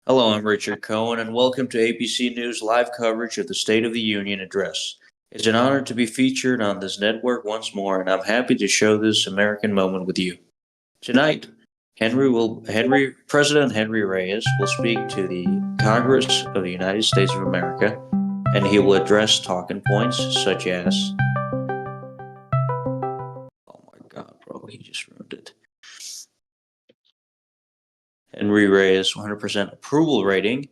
Hello, I'm Richard Cohen, and welcome to ABC News live coverage of the State of the Union address. It's an honor to be featured on this network once more, and I'm happy to show this American moment with you. Tonight, President Henry Reyes will speak to the Congress of the United States of America, and he will address talking points such as, oh my God, bro, he just ruined it. Henry Reyes' 100% approval rating,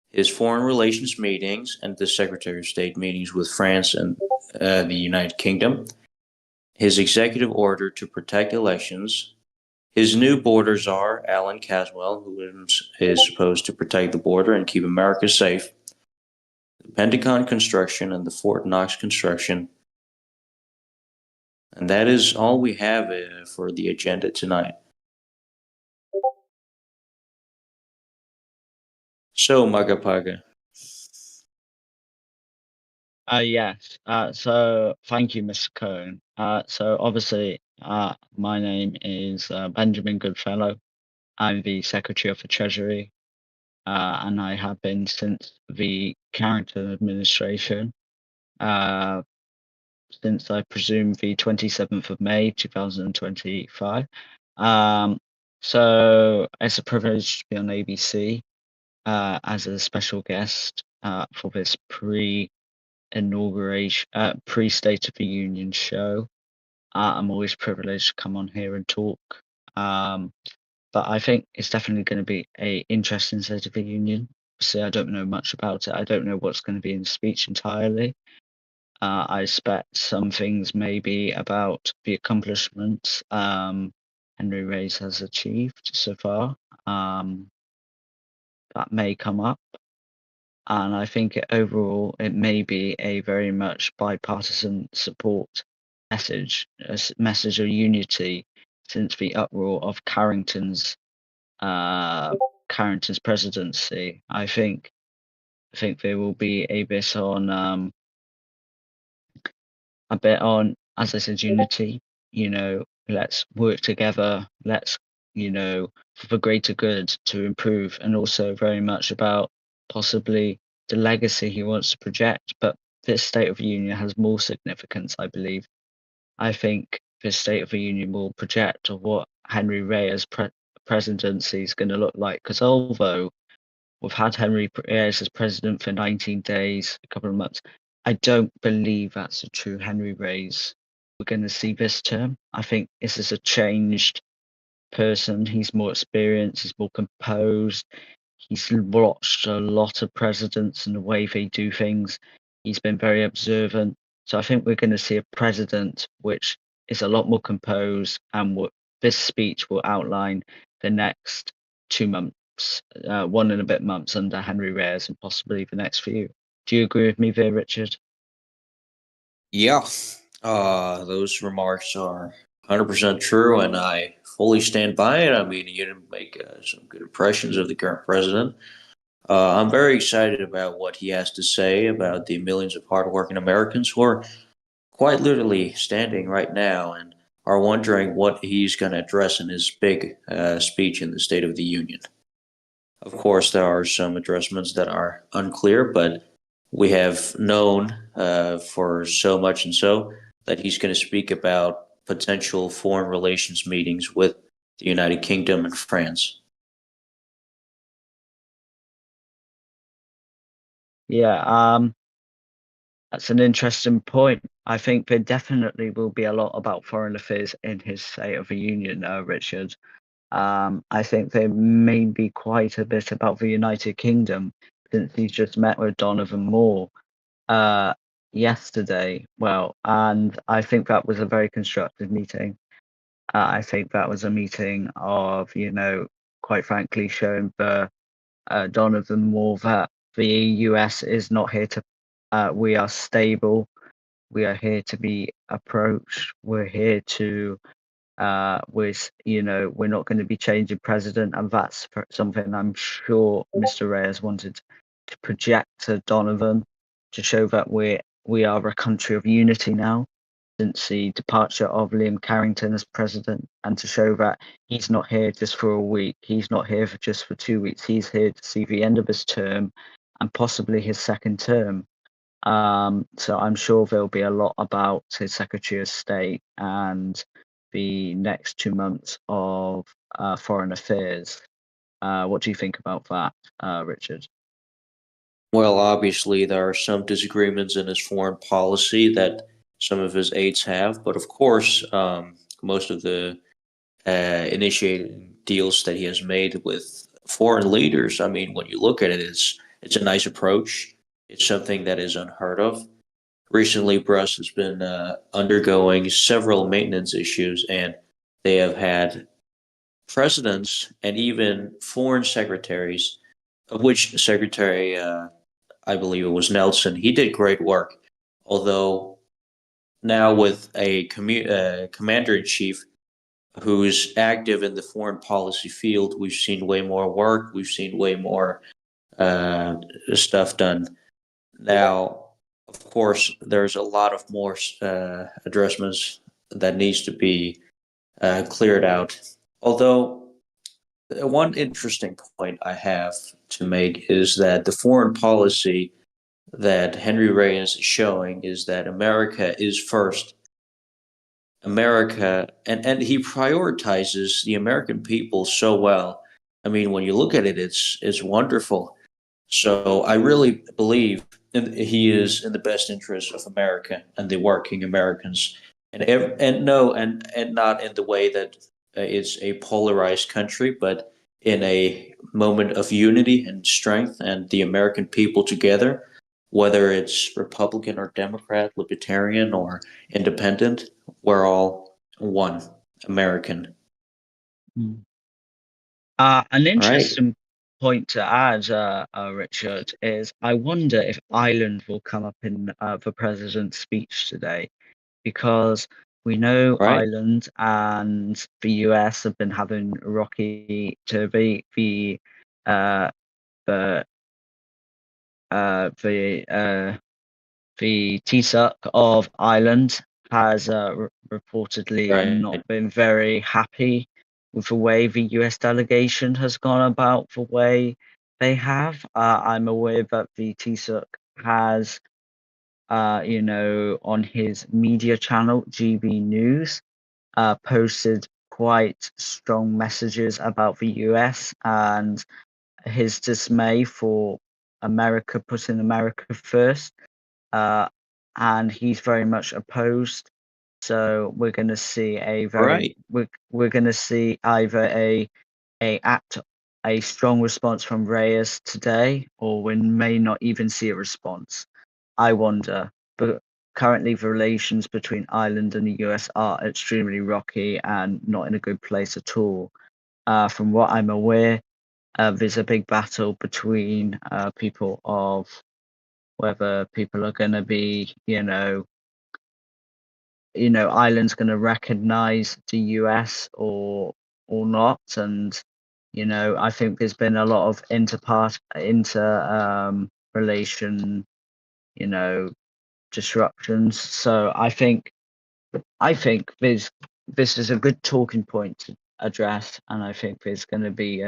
his foreign relations meetings, and the Secretary of State meetings with France and the United Kingdom, his executive order to protect elections, his new border czar, Alan Caswell, who is supposed to protect the border and keep America safe, the Pentagon construction, and the Fort Knox construction. And that is all we have for the agenda tonight. So, Magapaga. Yes. So thank you, Mr. Cohen. So obviously, my name is Benjamin Goodfellow. I'm the Secretary of the Treasury, and I have been since the Carrington administration, since I presume the 27th of May, 2025. So it's a privilege to be on ABC as a special guest for this pre-State of the Union show. I'm always privileged to come on here and talk. But I think it's definitely going to be a interesting State of the Union. Obviously, I don't know much about it. I don't know what's going to be in the speech entirely. I expect some things maybe about the accomplishments Henry Reyes has achieved so far. That may come up. And I think overall it may be a very much bipartisan support message, a message of unity since the uproar of Carrington's presidency. I think there will be a bit on, as I said, unity. Let's work together. Let's, for the greater good to improve, and also very much about possibly the legacy he wants to project. But this State of the Union has more significance, I believe. I think this State of the Union will project what Henry Reyes' presidency is going to look like. Because although we've had Henry Reyes as president for 19 days, a couple of months, I don't believe that's a true Henry Reyes we're going to see this term. I think this is a changed person. He's more experienced, he's more composed. He's watched a lot of presidents and the way they do things. He's been very observant. So I think we're going to see a president which is a lot more composed, and what this speech will outline the next 2 months, 1 and a bit months under Henry Reyes, and possibly the next few. Do you agree with me there, Richard? Yeah, those remarks are 100% true, and I fully stand by it. I mean, you didn't make some good impressions of the current president. I'm very excited about what he has to say about the millions of hardworking Americans who are quite literally standing right now and are wondering what he's going to address in his big speech in the State of the Union. Of course, there are some addressments that are unclear, but we have known for so much and so that he's going to speak about potential foreign relations meetings with the United Kingdom and France. Yeah, that's an interesting point. I think there definitely will be a lot about foreign affairs in his State of the Union, Richard. I think there may be quite a bit about the United Kingdom, since he's just met with Donovan Moore yesterday. Well, and I think that was a very constructive meeting. I think that was a meeting of, quite frankly, showing the Donovan Moore that the US is not here to. We are stable. We are here to be approached. We're here to we're not going to be changing president, and that's something I'm sure Mr. Reyes wanted to project to Donovan, to show that we are a country of unity now, since the departure of Liam Carrington as president, and to show that he's not here just for a week, he's not here for just for 2 weeks, he's here to see the end of his term and possibly his second term. So I'm sure there'll be a lot about his Secretary of State and the next 2 months of foreign affairs. What do you think about that, Richard? Well, obviously, there are some disagreements in his foreign policy that some of his aides have, but of course, most of the initiating deals that he has made with foreign leaders. I mean, when you look at it, it's a nice approach. It's something that is unheard of. Recently, Bruss has been undergoing several maintenance issues, and they have had presidents and even foreign secretaries, of which Secretary, I believe it was Nelson, he did great work. Although now with a commander in chief who's active in the foreign policy field, we've seen way more work, we've seen way more uh, stuff done. Now, of course, there's a lot of more addressments that needs to be cleared out. Although one interesting point I have to make is that the foreign policy that Henry Reyes is showing is that America is first. America, and he prioritizes the American people so well. I mean, when you look at it, it's wonderful. So I really believe he is in the best interest of America and the working Americans, and no, and not in the way that it's a polarized country, but in a moment of unity and strength, and the American people together, whether it's Republican or Democrat, Libertarian or Independent, we're all one American. Mm. An Right, interesting point to add, Richard, is I wonder if Ireland will come up in the president's speech today, because we know right, Ireland and the US have been having rocky to uh, the the the TSUC of Ireland has reportedly right, not been very happy with the way the US delegation has gone about the way they have. I'm aware that the TSUC has, on his media channel, GB News, posted quite strong messages about the US and his dismay for America putting America first, uh, and he's very much opposed. So we're going to see right. we're going to see either a act a strong response from Reyes today, or we may not even see a response. I wonder, but currently the relations between Ireland and the US are extremely rocky and not in a good place at all. From what I'm aware, there's a big battle between people of whether people are going to be, Ireland's going to recognize the US or not, and I think there's been a lot of inter relation, you know, disruptions. So I think this is a good talking point to address, and I think there's going to be,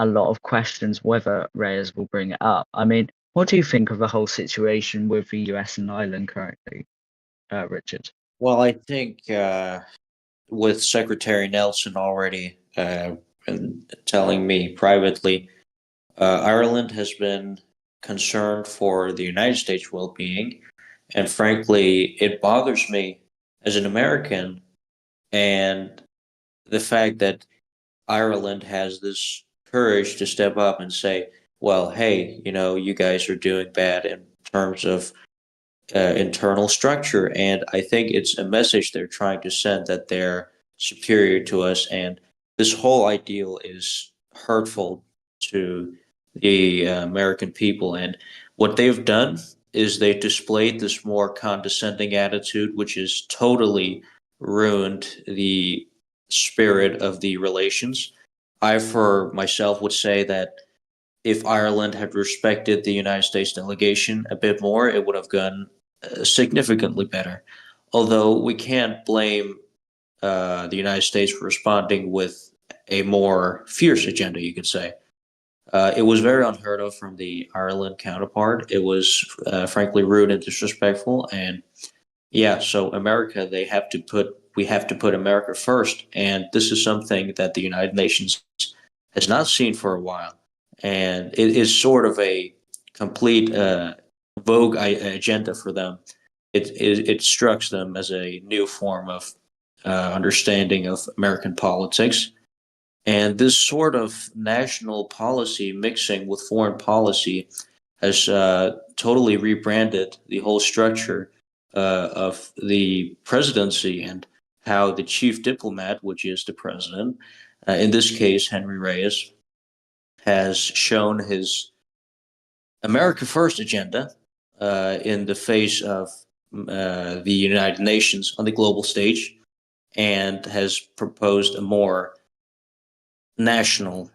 a lot of questions whether Reyes will bring it up. I mean, what do you think of the whole situation with the US and Ireland currently, Richard? Well, I think with Secretary Nelson already and telling me privately, Ireland has been concerned for the United States' well-being, and frankly, it bothers me as an American, and the fact that Ireland has this courage to step up and say, "Well, hey, you guys are doing bad in terms of internal structure," and I think it's a message they're trying to send that they're superior to us, and this whole ideal is hurtful to the American people. And what they've done is they've displayed this more condescending attitude, which has totally ruined the spirit of the relations. I, for myself, would say that if Ireland had respected the United States delegation a bit more, it would have gone significantly better. although we can't blame the United States for responding with a more fierce agenda, you could say. It was very unheard of from the Ireland counterpart. It was frankly rude and disrespectful. And yeah, so America, we have to put America first. And this is something that the United Nations has not seen for a while. And it is sort of a complete vogue agenda for them. It strikes them as a new form of understanding of American politics. And this sort of national policy mixing with foreign policy has totally rebranded the whole structure of the presidency and how the chief diplomat, which is the president, in this case, Henry Reyes, has shown his America First agenda in the face of the United Nations on the global stage and has proposed a more national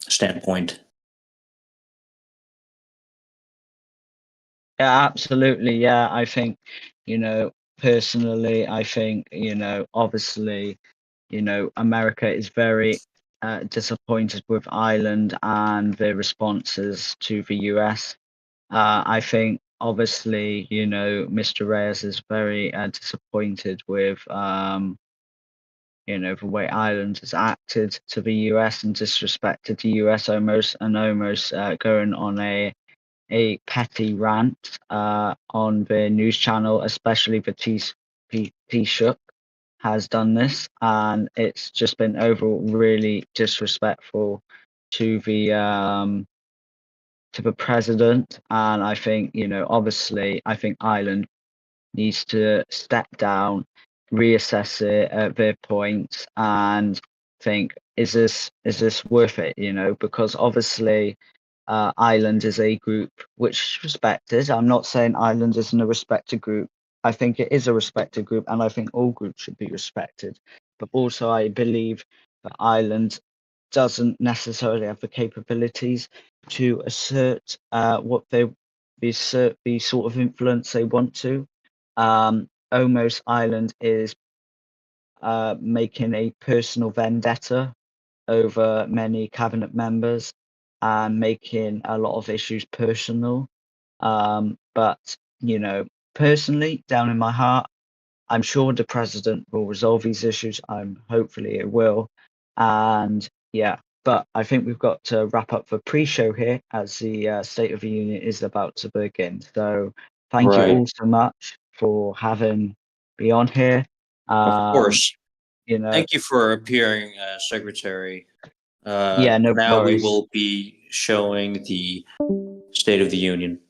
standpoint. Yeah, absolutely. Yeah, I think, personally, I think, obviously, America is very disappointed with Ireland and their responses to the US. I think, obviously, Mr. Reyes is very disappointed with, the way Ireland has acted to the US and disrespected the US almost going on a petty rant on the news channel, especially the Taoiseach has done this, and it's just been overall really disrespectful to the president. And I think, obviously, I think Ireland needs to step down, reassess it at their points, and think, is this worth it? Because obviously, Ireland is a group which is respected. I'm not saying Ireland isn't a respected group. I think it is a respected group, and I think all groups should be respected. But also, I believe that Ireland doesn't necessarily have the capabilities to assert what they the sort of influence they want to. Almost Ireland is making a personal vendetta over many cabinet members and making a lot of issues personal. But, personally, down in my heart, I'm sure the president will resolve these issues. Hopefully it will. And yeah, but I think we've got to wrap up the pre-show here as the State of the Union is about to begin. So thank you Right. all so much for having me on here. Of Um, course. you know, Thank you for appearing, Secretary. yeah, no Now we worries. will be showing the State of the Union.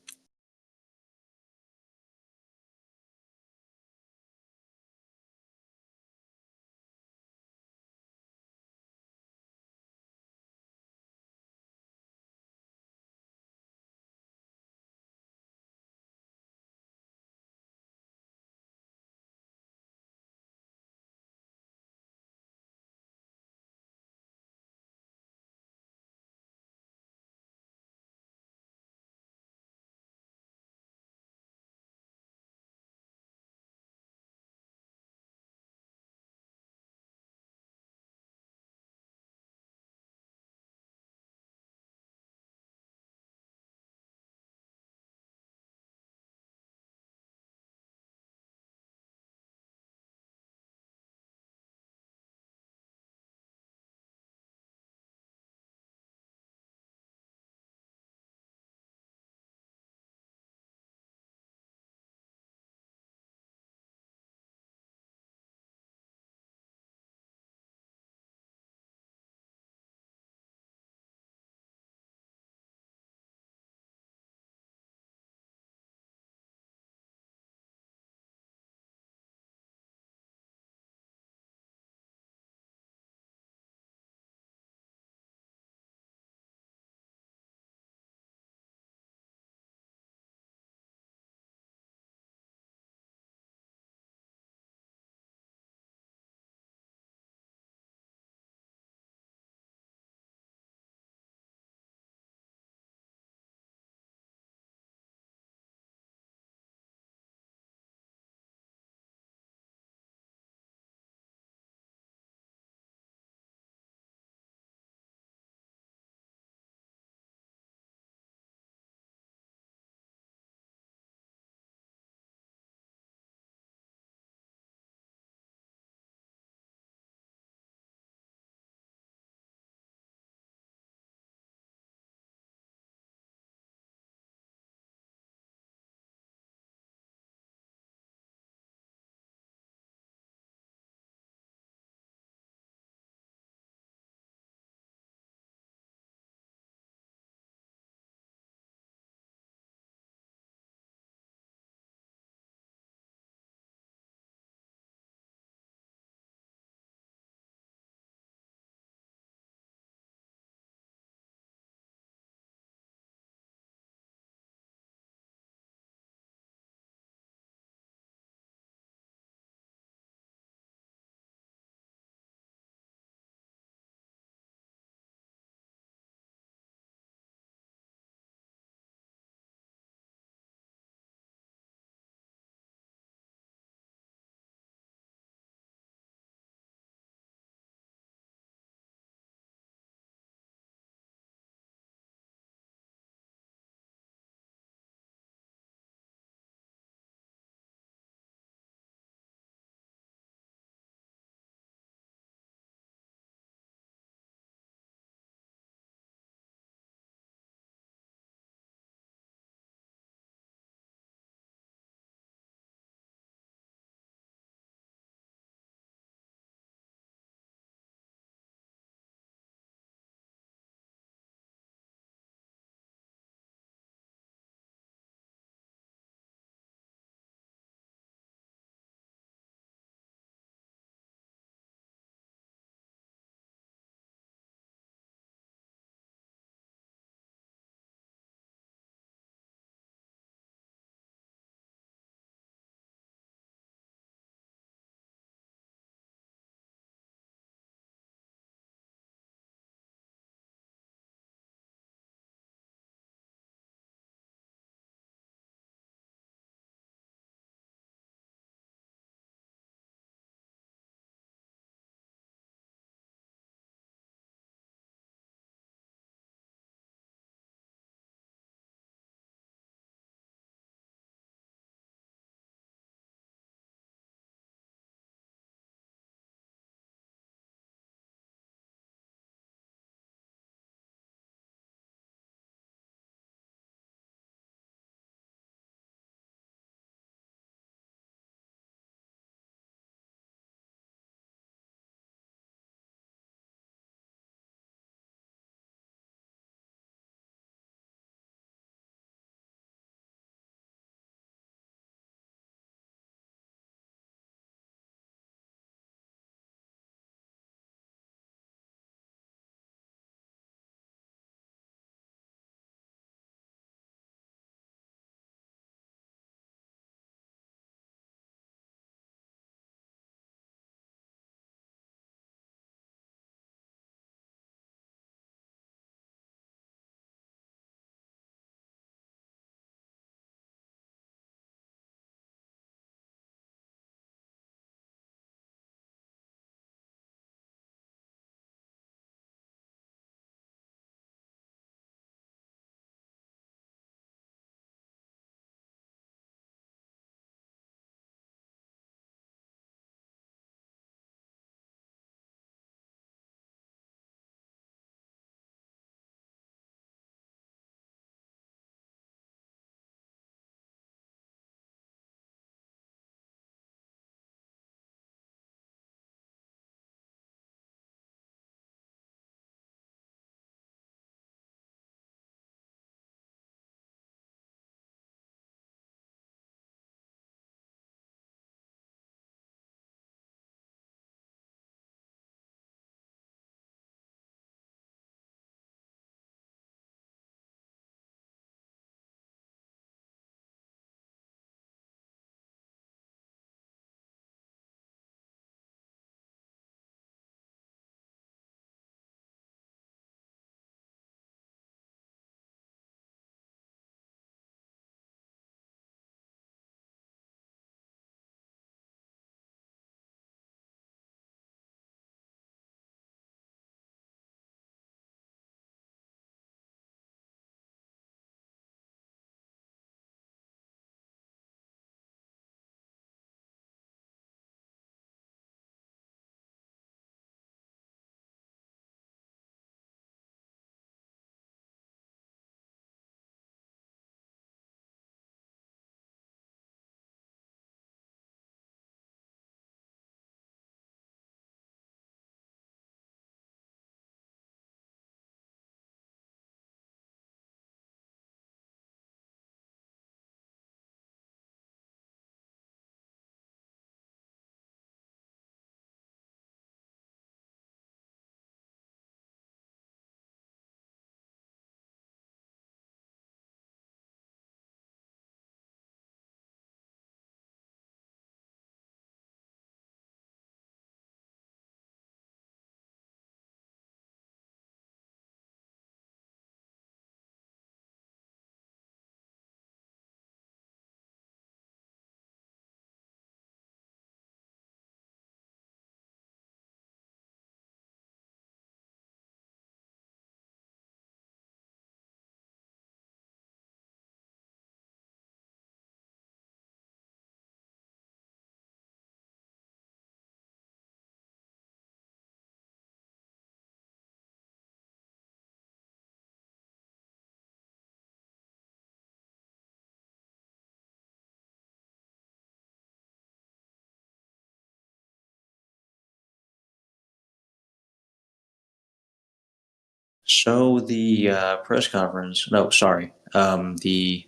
So the press conference, no, sorry, the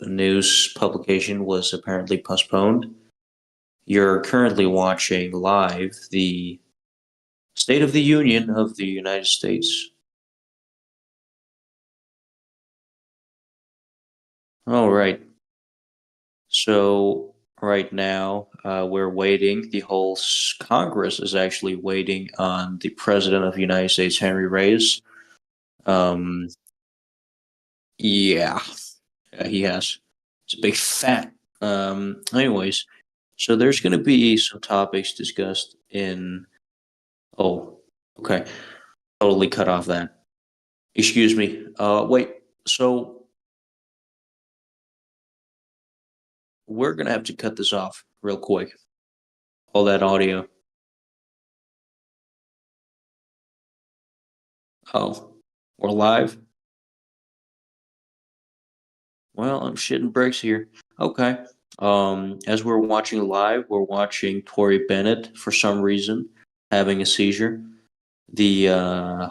news publication was apparently postponed. You're currently watching live the State of the Union of the United States. All right. So right now, we're waiting. The whole Congress is actually waiting on the President of the United States, Henry Reyes. Um, yeah, he has. It's a big fat. Anyways, so there's going to be some topics discussed in. Oh, okay. Totally cut off that. Excuse me. Wait. So we're gonna have to cut this off real quick. All that audio. Oh, we're live. Well, I'm shitting bricks here. Okay. As we're watching live, we're watching Tory Bennett for some reason having a seizure. The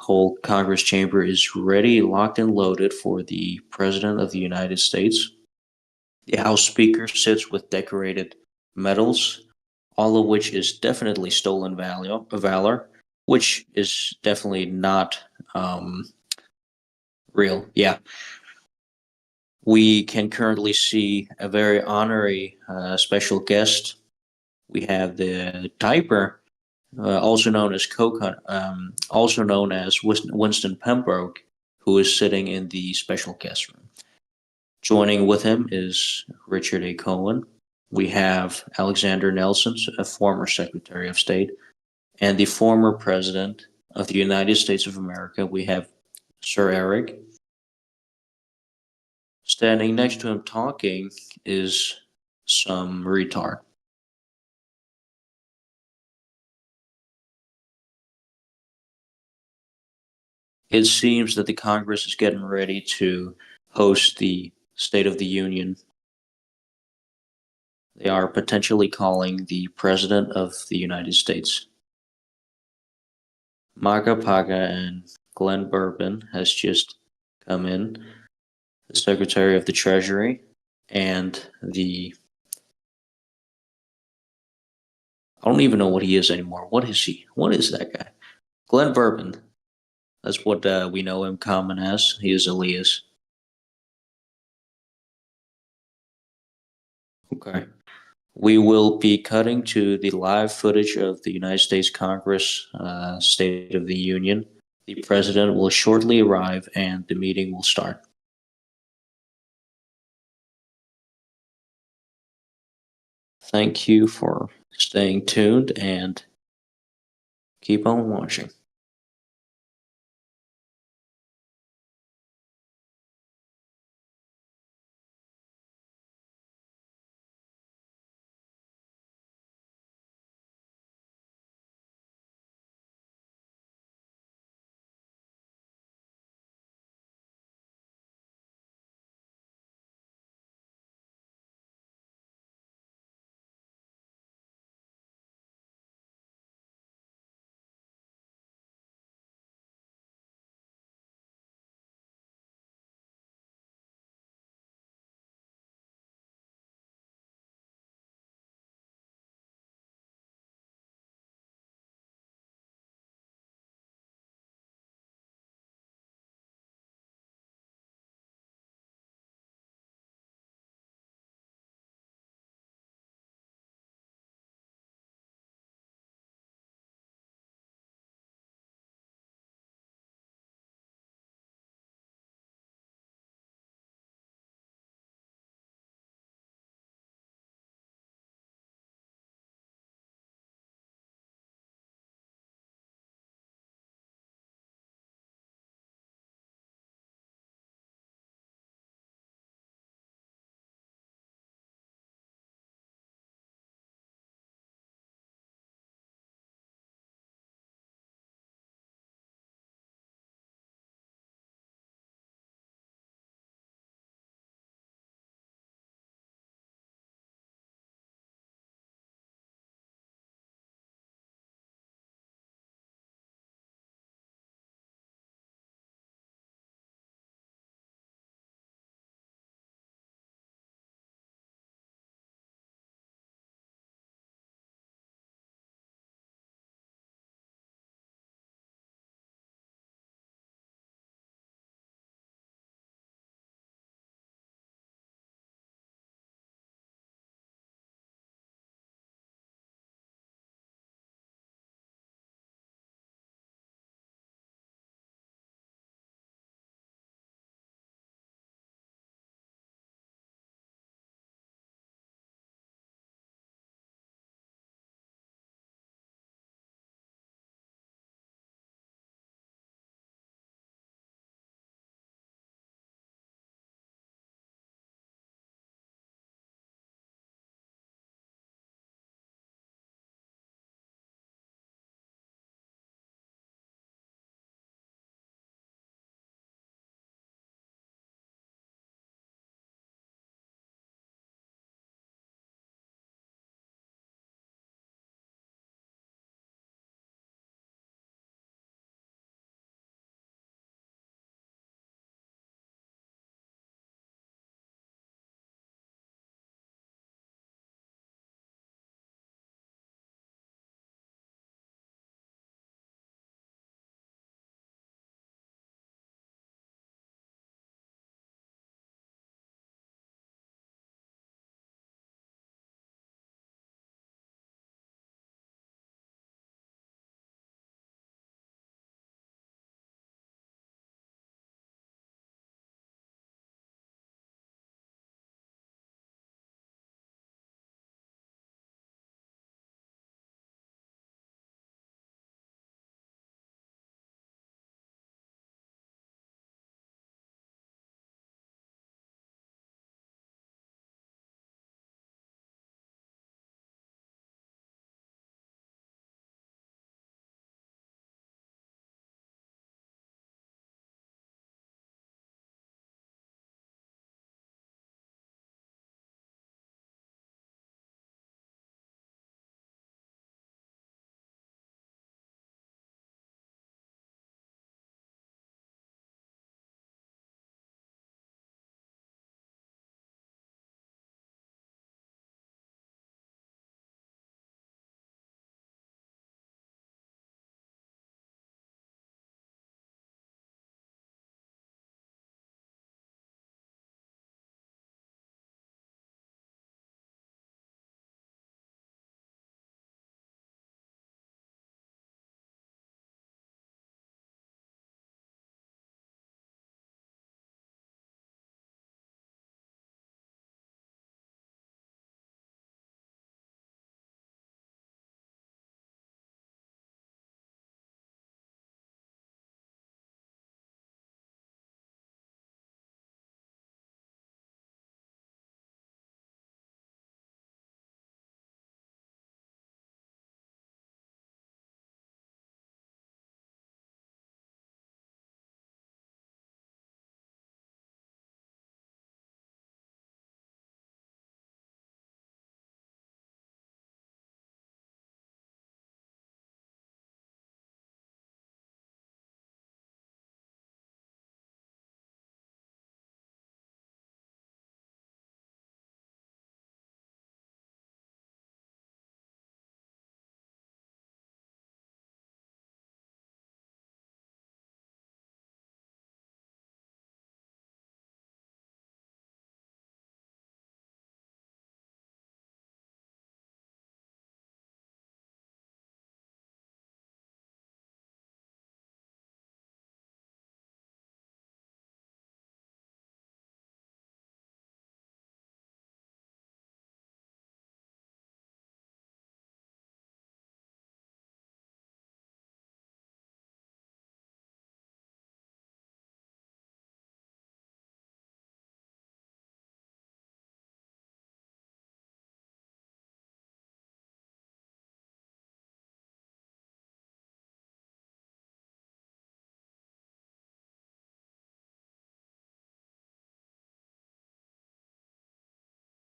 whole Congress chamber is ready, locked, and loaded for the President of the United States. The House Speaker sits with decorated medals, all of which is definitely stolen valor, which is definitely not real. Yeah, we can currently see a very honorary special guest. We have the Diaper, also known as also known as Winston Pembroke, who is sitting in the special guest room. Joining with him is Richard A. Cohen. We have Alexander Nelson, a former Secretary of State, and the former President of the United States of America. We have Sir Eric. Standing next to him talking is some retard. It seems that the Congress is getting ready to host the State of the Union. They are potentially calling the President of the United States. Maga Paga and Glenn Bourbon has just come in, the Secretary of the Treasury, and the I don't even know what he is anymore. What is he? What is that guy? Glenn Bourbon. That's what we know him common as. He is Elias. Okay. We will be cutting to the live footage of the United States Congress State of the Union. The president will shortly arrive and the meeting will start. Thank you for staying tuned and keep on watching.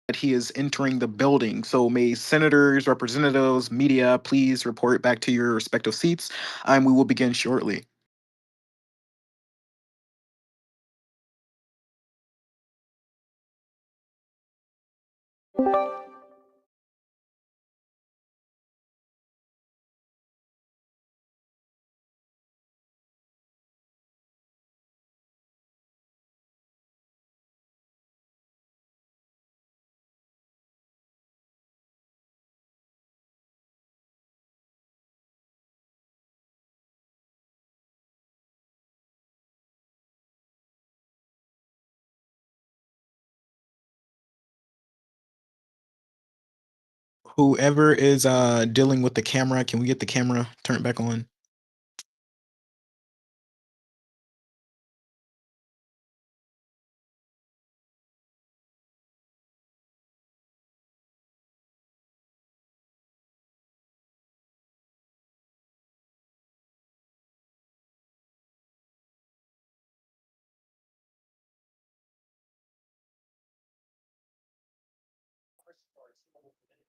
that he is entering the building. So may senators, representatives, media, please report back to your respective seats, and we will begin shortly. Whoever is dealing with the camera, can we get the camera turned back on?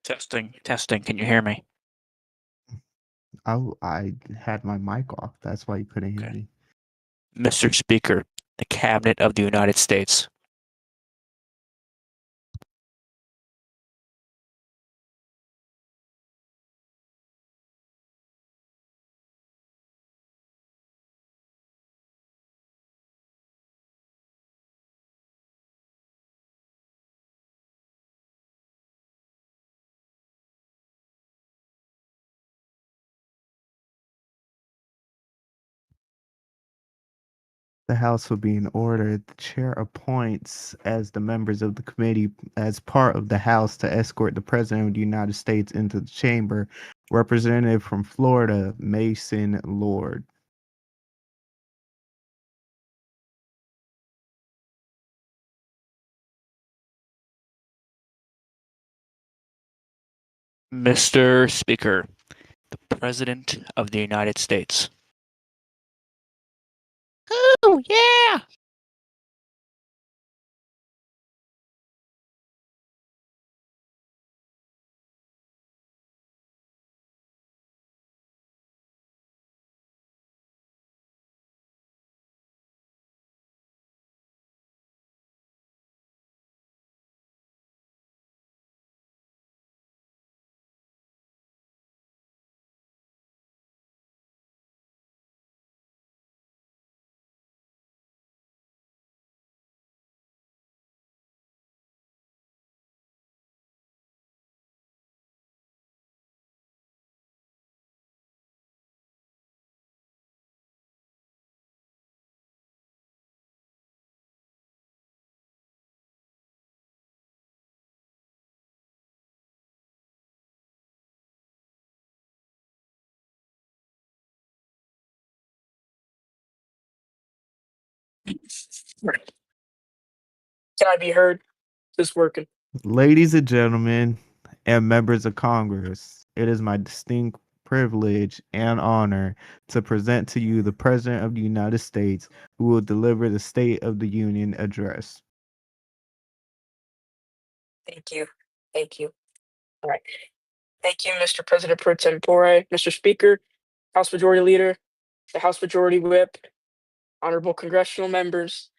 Testing, testing. Can you hear me? I had my mic off. That's why you couldn't hear Okay. me. Mr. Speaker, the Cabinet of the United States. The House will be in order. The chair appoints as the members of the committee as part of the House to escort the President of the United States into the chamber. Representative from Florida, Mason Lord. Mr. Speaker, the President of the United States. Oh, yeah! Can I be heard? Is this working? Ladies and gentlemen, and members of Congress, it is my distinct privilege and honor to present to you the President of the United States, who will deliver the State of the Union address. Thank you. Thank you. All right. Thank you, Mr. President Pro Tempore, Mr. Speaker, House Majority Leader, the House Majority Whip, honorable congressional members,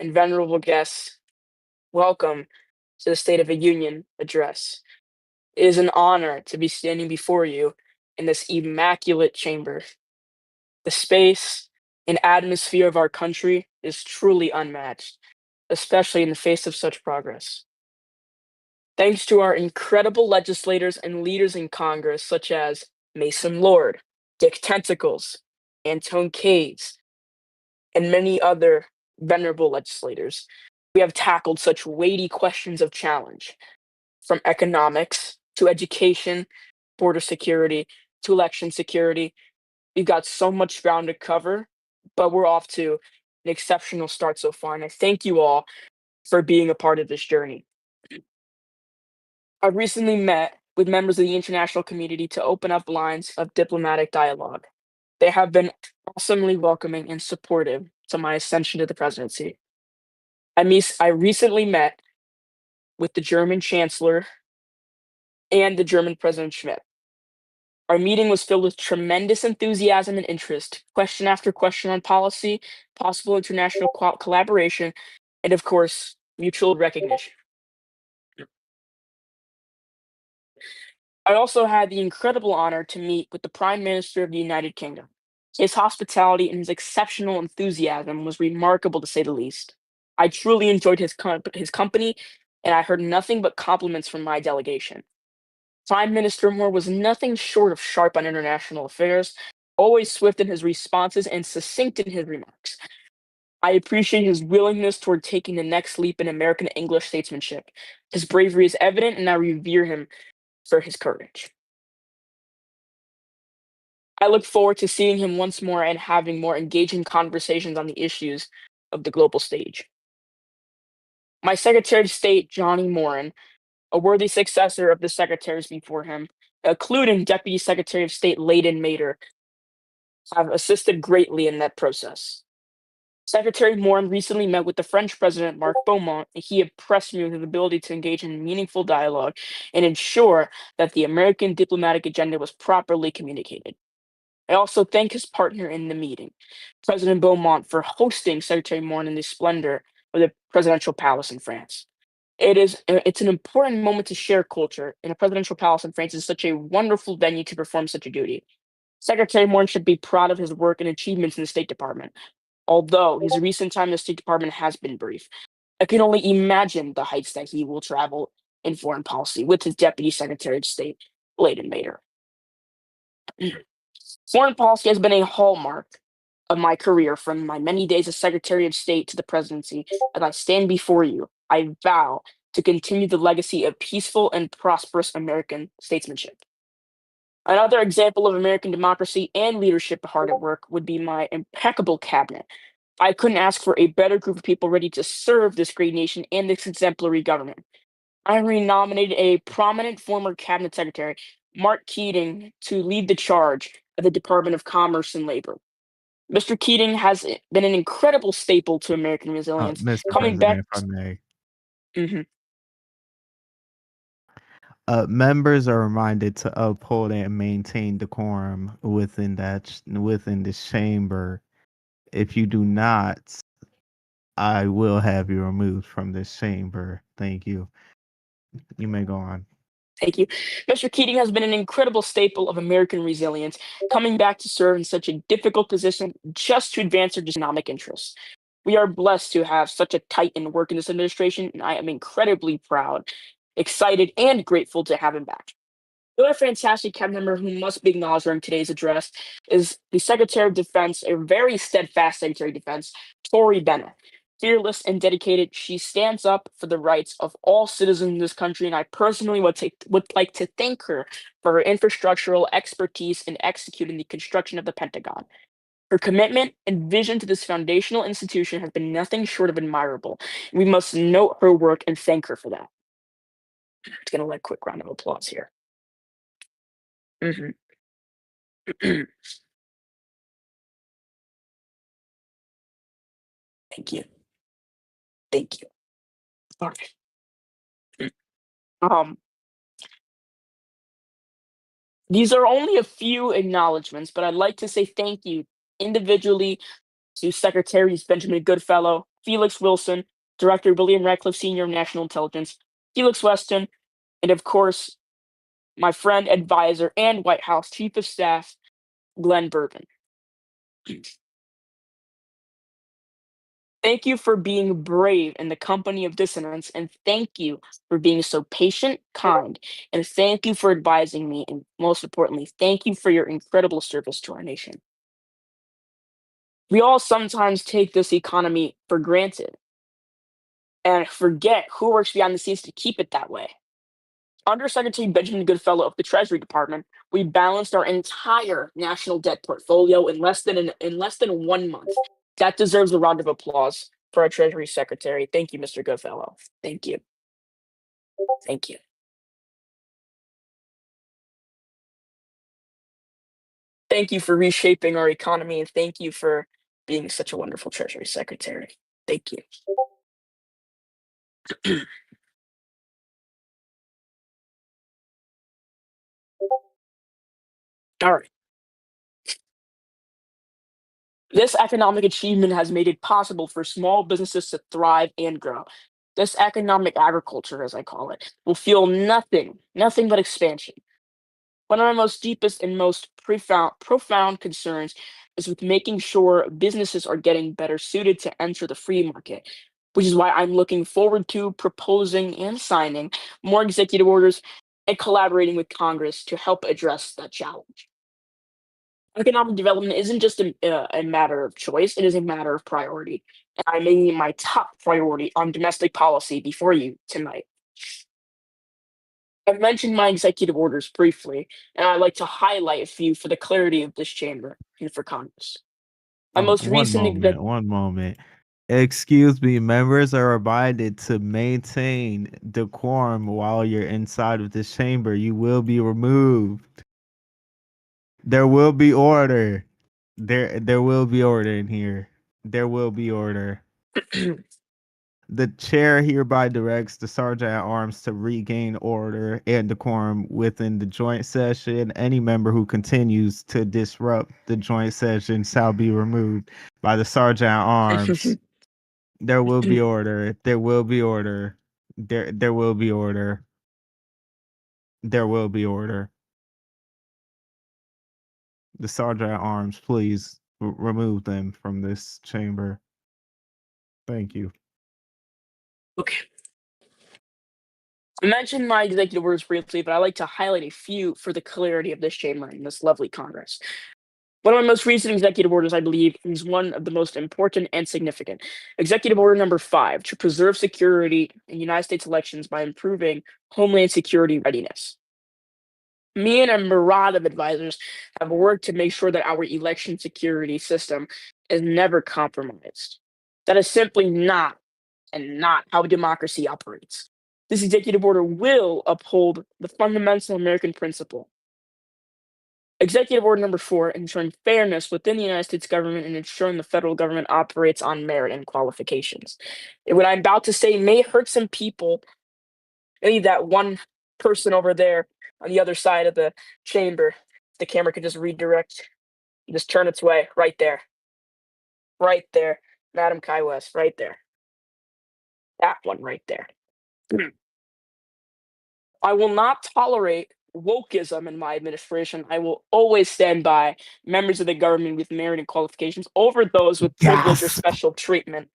and venerable guests. Welcome to the State of the Union address. It is an honor to be standing before you in this immaculate chamber. The space and atmosphere of our country is truly unmatched, especially in the face of such progress. Thanks to our incredible legislators and leaders in Congress, such as Mason Lord, Dick Tentacles, Antone Cades, and many other venerable legislators, we have tackled such weighty questions of challenge, from economics to education, border security to election security. We've got so much ground to cover, but we're off to an exceptional start so far. And I thank you all for being a part of this journey. I recently met with members of the international community to open up lines of diplomatic dialogue. They have been awesomely welcoming and supportive to my ascension to the presidency. I recently met with the German Chancellor and the German President Schmidt. Our meeting was filled with tremendous enthusiasm and interest, question after question on policy, possible international collaboration, and of course, mutual recognition. I also had the incredible honor to meet with the Prime Minister of the United Kingdom. His hospitality and his exceptional enthusiasm was remarkable, to say the least. I truly enjoyed his company, and I heard nothing but compliments from my delegation. Prime Minister Moore was nothing short of sharp on international affairs, always swift in his responses and succinct in his remarks. I appreciate his willingness toward taking the next leap in American English statesmanship. His bravery is evident, and I revere him for his courage. I look forward to seeing him once more and having more engaging conversations on the issues of the global stage. My Secretary of State, Johnny Moran, a worthy successor of the secretaries before him, including Deputy Secretary of State Layden Mader, have assisted greatly in that process. Secretary Moran recently met with the French President Marc Beaumont, and he impressed me with his ability to engage in meaningful dialogue and ensure that the American diplomatic agenda was properly communicated. I also thank his partner in the meeting, President Beaumont, for hosting Secretary Moran in the splendor of the presidential palace in France. It's an important moment to share culture, and a presidential palace in France is such a wonderful venue to perform such a duty. Secretary Moran should be proud of his work and achievements in the State Department, although his recent time in the State Department has been brief. I can only imagine the heights that he will travel in foreign policy with his Deputy Secretary of State, Layden Mader. Foreign policy has been a hallmark of my career from my many days as Secretary of State to the presidency. As I stand before you, I vow to continue the legacy of peaceful and prosperous American statesmanship. Another example of American democracy and leadership hard at work would be my impeccable cabinet. I couldn't ask for a better group of people ready to serve this great nation and this exemplary government. I renominated a prominent former cabinet secretary, Mark Keating, to lead the charge of the Department of Commerce and Labor. Mr. Keating has been an incredible staple to American resilience, Mr. coming back. President, if I may. Mhm. Members are reminded to uphold and maintain decorum within this chamber. If you do not, I will have you removed from this chamber. Thank you. You may go on. Thank you. Mr. Keating has been an incredible staple of American resilience, coming back to serve in such a difficult position just to advance our economic interests. We are blessed to have such a titan work in this administration, and I am incredibly proud, excited, and grateful to have him back. Another fantastic cabinet member who must be acknowledged during today's address is the Secretary of Defense, a very steadfast Secretary of Defense, Tori Bennett. Fearless and dedicated, she stands up for the rights of all citizens in this country, and I personally would like to thank her for her infrastructural expertise in executing the construction of the Pentagon. Her commitment and vision to this foundational institution has been nothing short of admirable. We must note her work and thank her for that. It's going to let a quick round of applause here. Mhm. Thank you. Thank you. All right. These are only a few acknowledgments, but I'd like to say thank you individually to Secretaries Benjamin Goodfellow, Felix Wilson, Director William Ratcliffe Sr. of National Intelligence, Felix Weston, and of course, my friend, advisor, and White House Chief of Staff, Glenn Bourbon. Thank you for being brave in the company of dissonance, and thank you for being so patient, kind, and thank you for advising me, and most importantly, thank you for your incredible service to our nation. We all sometimes take this economy for granted and forget who works behind the scenes to keep it that way. Under Secretary Benjamin Goodfellow of the Treasury Department, we balanced our entire national debt portfolio in less than 1 month. That deserves a round of applause for our Treasury Secretary. Thank you, Mr. Goodfellow. Thank you. Thank you. Thank you for reshaping our economy, and thank you for being such a wonderful Treasury Secretary. Thank you. All right. This economic achievement has made it possible for small businesses to thrive and grow. This economic agriculture, as I call it, will fuel nothing but expansion. One of my most deepest and most profound concerns is with making sure businesses are getting better suited to enter the free market, which is why I'm looking forward to proposing and signing more executive orders and collaborating with Congress to help address that challenge. Economic development isn't just a matter of choice, it is a matter of priority. And I'm making it my top priority on domestic policy before you tonight. I've mentioned my executive orders briefly, and I'd like to highlight a few for the clarity of this chamber and for Congress. My Oh, most recent exec. one moment. Excuse me, members are reminded to maintain decorum while you're inside of this chamber. You will be removed. There will be order. There will be order in here. There will be order. The chair hereby directs the sergeant at arms to regain order and decorum within the joint session. Any member who continues to disrupt the joint session shall be removed by the sergeant at arms. There will be order. There will be order. There will be order. There will be order. The sergeant at arms, please remove them from this chamber. Thank you. Okay. I mentioned my executive orders briefly, but I like to highlight a few for the clarity of this chamber and this lovely Congress. One of my most recent executive orders, I believe, is one of the most important and significant. Executive Order number 5 to preserve security in United States elections by improving Homeland Security readiness. Me and a myriad of advisors have worked to make sure that our election security system is never compromised. That is simply not how democracy operates. This executive order will uphold the fundamental American principle. Executive Order number 4, ensuring fairness within the United States government and ensuring the federal government operates on merit and qualifications. And what I'm about to say may hurt some people, maybe that one person over there on the other side of the chamber. The camera could just redirect, just turn its way right there. Right there. Madam Kai West, right there. That one right there. I will not tolerate wokeism in my administration. I will always stand by members of the government with merit and qualifications over those with privilege or Gasp. special treatment.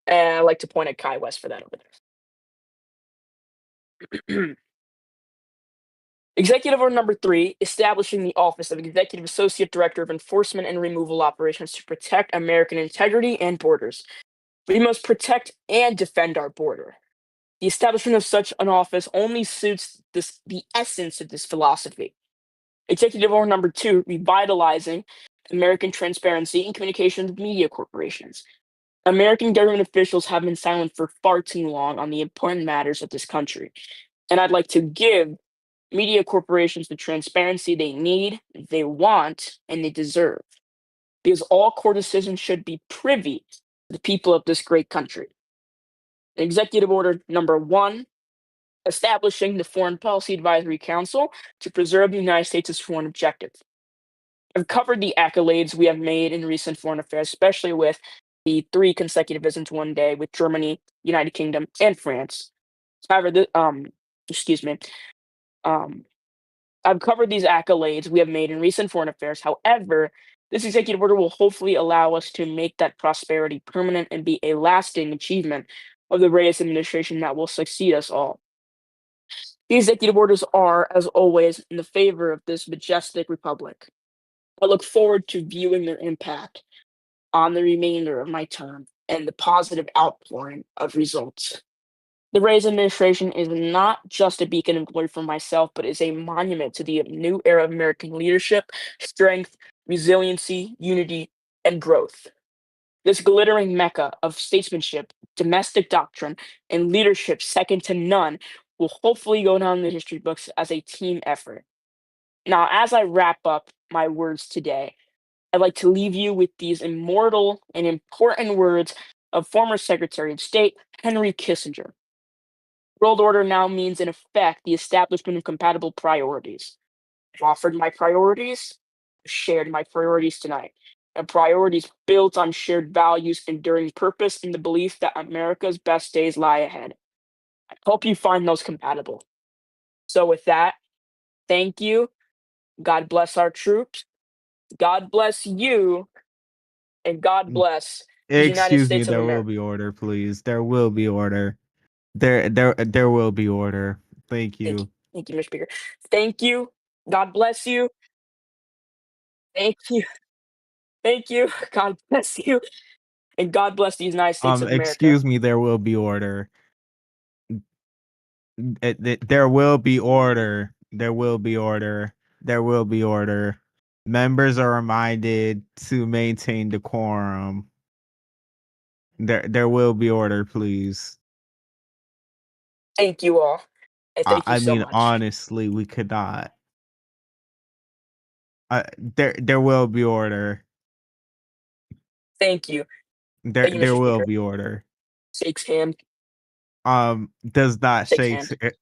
And I like to point at Kai West for that over there. Executive Order number 3, establishing the Office of Executive Associate Director of Enforcement and Removal Operations to protect American integrity and borders. We must protect and defend our border. The establishment of such an office only suits the essence of this philosophy. Executive Order number 2, revitalizing American transparency and communications with media corporations. American government officials have been silent for far too long on the important matters of this country. And I'd like to give media corporations the transparency they need, they want, and they deserve. Because all court decisions should be privy to the people of this great country. Executive Order number 1, establishing the Foreign Policy Advisory Council to preserve the United States' foreign objectives. I've covered the accolades we have made in recent foreign affairs, especially with the 3 consecutive visits one day with Germany, United Kingdom, and France. However, I've covered these accolades we have made in recent foreign affairs. However, this executive order will hopefully allow us to make that prosperity permanent and be a lasting achievement of the Reyes administration that will succeed us all. These executive orders are, as always, in the favor of this majestic republic. I look forward to viewing their impact on the remainder of my term and the positive outpouring of results. The Reyes administration is not just a beacon of glory for myself, but is a monument to the new era of American leadership, strength, resiliency, unity, and growth. This glittering mecca of statesmanship, domestic doctrine, and leadership second to none will hopefully go down in the history books as a team effort. Now, as I wrap up my words today, I'd like to leave you with these immortal and important words of former Secretary of State Henry Kissinger. World order now means, in effect, the establishment of compatible priorities. I've offered my priorities, shared my priorities tonight. And priorities built on shared values, enduring purpose, and the belief that America's best days lie ahead. I hope you find those compatible. So, with that, thank you. God bless our troops. God bless you. And God bless the United Excuse me, States of there will America. be order, please. There will be order. There will be order. Thank Thank you. you. Thank you, Mr. Speaker. Thank you. God bless you. Thank you. Thank you. God bless you. And God bless the United States of America. Excuse me, there will be order. There will be order. There will be order. There will be order. Members are reminded to maintain decorum. There will be order, please. Thank you all. And thank you I so mean, much. honestly, we could not. There will be order. Thank you. There Thank you, there Mr. will Speaker. be order. Shakes hand. Does not Shakes shake. hand.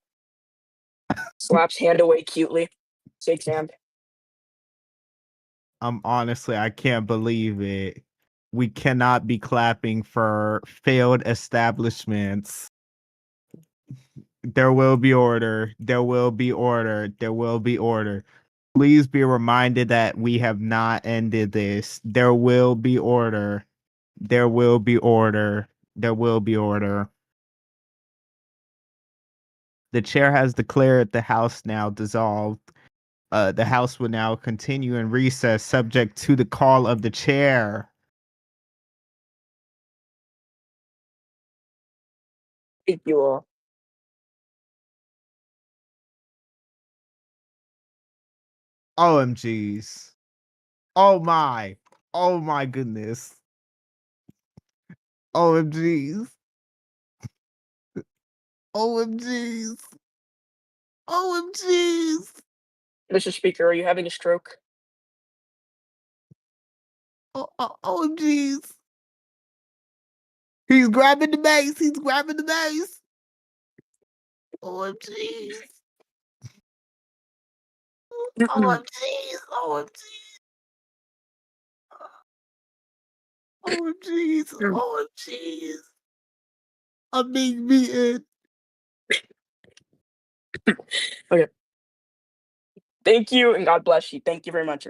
Slaps hand away cutely. Shakes hand. Honestly, I can't believe it. We cannot be clapping for failed establishments. There will be order. There will be order. There will be order. Please be reminded that we have not ended this. There will be order. There will be order. There will be order. The chair has declared the House now dissolved. The House will now continue in recess, subject to the call of the chair. Thank you all. OMGs. Oh my. Oh my goodness. OMGs. OMGs. OMGs. Mr. Speaker, are you having a stroke? OMGs. He's grabbing the base. He's grabbing the base. OMGs. OMGs. OMGs. OMGs. OMGs. I'm being beaten. Okay. Thank you, and God bless you. Thank you very much.